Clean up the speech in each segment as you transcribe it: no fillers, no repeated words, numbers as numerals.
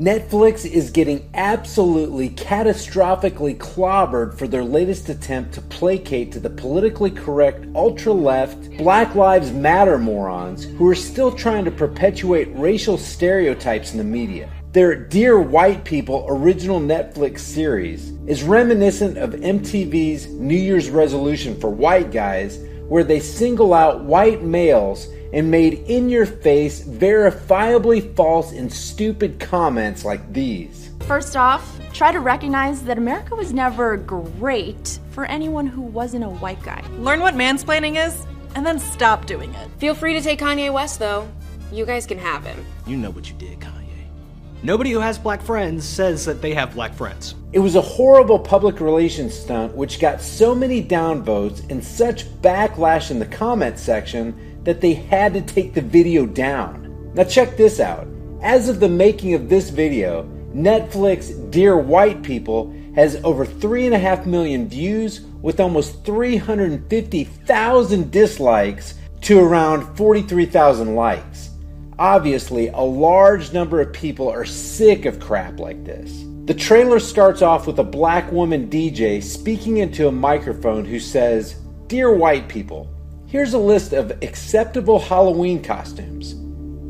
Netflix is getting absolutely catastrophically clobbered for their latest attempt to placate to the politically correct ultra-left Black Lives Matter morons who are still trying to perpetuate racial stereotypes in the media. Their Dear White People original Netflix series is reminiscent of MTV's New Year's resolution for white guys, where they single out white males and made in-your-face, verifiably false and stupid comments like these. First off, try to recognize that America was never great for anyone who wasn't a white guy. Learn what mansplaining is, and then stop doing it. Feel free to take Kanye West, though. You guys can have him. You know what you did, Kanye. Nobody who has black friends says that they have black friends. It was a horrible public relations stunt which got so many downvotes and such backlash in the comment section that they had to take the video down. Now check this out. As of the making of this video, Netflix Dear White People has over 3.5 million views with almost 350,000 dislikes to around 43,000 likes. Obviously, a large number of people are sick of crap like this. The trailer starts off with a black woman DJ speaking into a microphone who says, "Dear white people, here's a list of acceptable Halloween costumes.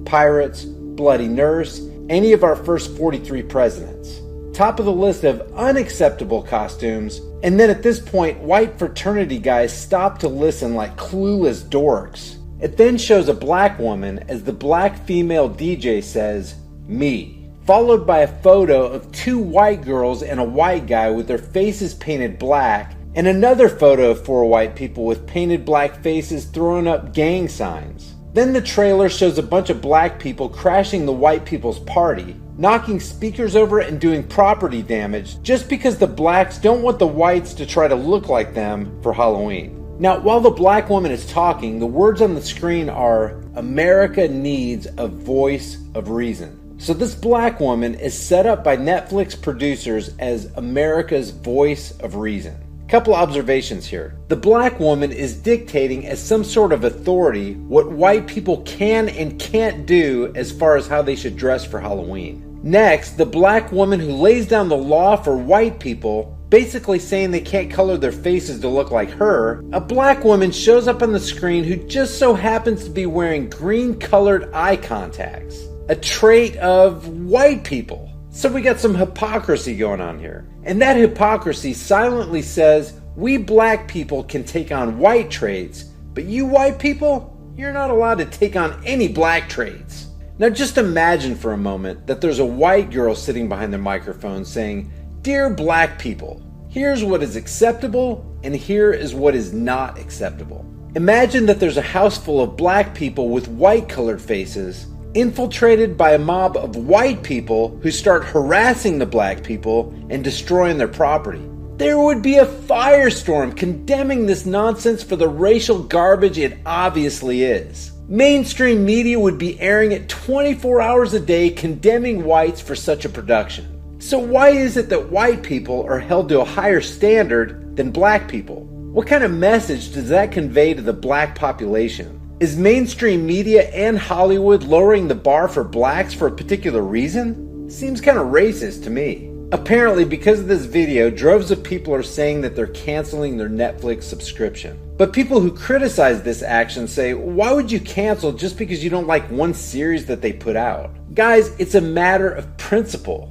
Pirates, Bloody Nurse, any of our first 43 presidents. Top of the list of unacceptable costumes." And then at this point, white fraternity guys stop to listen like clueless dorks. It then shows a black woman as the black female DJ says, "Me," followed by a photo of two white girls and a white guy with their faces painted black, and another photo of four white people with painted black faces throwing up gang signs. Then the trailer shows a bunch of black people crashing the white people's party, knocking speakers over and doing property damage just because the blacks don't want the whites to try to look like them for Halloween. Now, while the black woman is talking, the words on the screen are, "America needs a voice of reason." So this black woman is set up by Netflix producers as America's voice of reason. Couple observations here. The black woman is dictating as some sort of authority what white people can and can't do as far as how they should dress for Halloween. Next, the black woman who lays down the law for white people, basically saying they can't color their faces to look like her, a black woman shows up on the screen who just so happens to be wearing green colored eye contacts, a trait of white people. So we got some hypocrisy going on here. And that hypocrisy silently says we black people can take on white traits, but you white people, you're not allowed to take on any black traits. Now just imagine for a moment that there's a white girl sitting behind the microphone saying, "Dear black people, here's what is acceptable and here is what is not acceptable." Imagine that there's a house full of black people with white colored faces, infiltrated by a mob of white people who start harassing the black people and destroying their property. There would be a firestorm condemning this nonsense for the racial garbage it obviously is. Mainstream media would be airing it 24 hours a day condemning whites for such a production. So why is it that white people are held to a higher standard than black people? What kind of message does that convey to the black population? Is mainstream media and Hollywood lowering the bar for blacks for a particular reason? Seems kind of racist to me. Apparently, because of this video, droves of people are saying that they're canceling their Netflix subscription. But people who criticize this action say, why would you cancel just because you don't like one series that they put out? Guys, it's a matter of principle.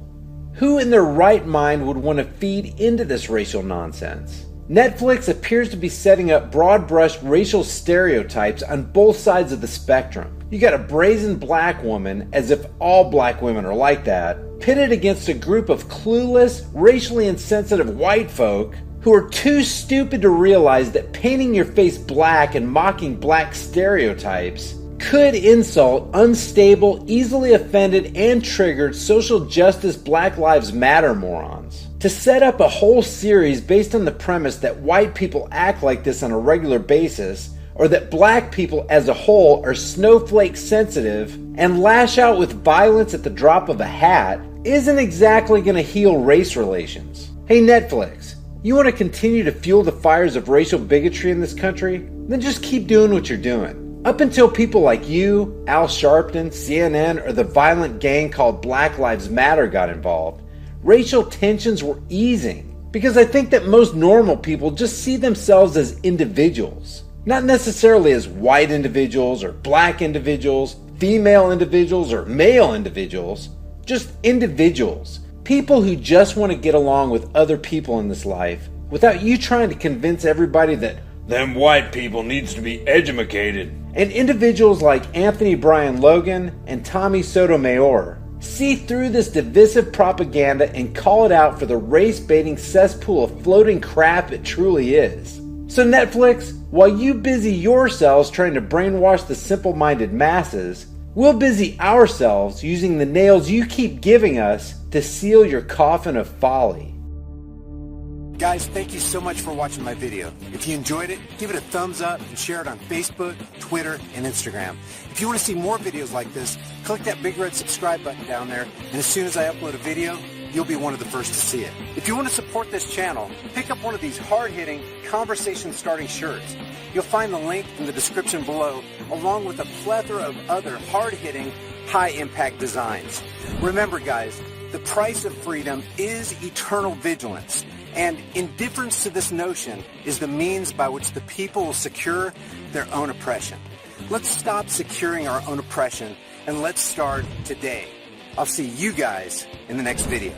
Who in their right mind would want to feed into this racial nonsense? Netflix appears to be setting up broad-brushed racial stereotypes on both sides of the spectrum. You got a brazen black woman, as if all black women are like that, pitted against a group of clueless, racially insensitive white folk who are too stupid to realize that painting your face black and mocking black stereotypes could insult unstable, easily offended, and triggered social justice Black Lives Matter morons. To set up a whole series based on the premise that white people act like this on a regular basis, or that black people as a whole are snowflake sensitive and lash out with violence at the drop of a hat, isn't exactly going to heal race relations. Hey Netflix, you want to continue to fuel the fires of racial bigotry in this country? Then just keep doing what you're doing. Up until people like you, Al Sharpton, CNN, or the violent gang called Black Lives Matter got involved, racial tensions were easing. Because I think that most normal people just see themselves as individuals. Not necessarily as white individuals or black individuals, female individuals or male individuals. Just individuals. People who just want to get along with other people in this life without you trying to convince everybody that them white people needs to be educated. And individuals like Anthony Brian Logan and Tommy Sotomayor see through this divisive propaganda and call it out for the race-baiting cesspool of floating crap it truly is. So Netflix, while you busy yourselves trying to brainwash the simple-minded masses, we'll busy ourselves using the nails you keep giving us to seal your coffin of folly. Guys, thank you so much for watching my video. If you enjoyed it, give it a thumbs up and share it on Facebook, Twitter, and Instagram. If you want to see more videos like this, click that big red subscribe button down there, and as soon as I upload a video, you'll be one of the first to see it. If you want to support this channel, pick up one of these hard-hitting, conversation-starting shirts. You'll find the link in the description below, along with a plethora of other hard-hitting, high-impact designs. Remember, guys, the price of freedom is eternal vigilance. And indifference to this notion is the means by which the people will secure their own oppression. Let's stop securing our own oppression and let's start today. I'll see you guys in the next video.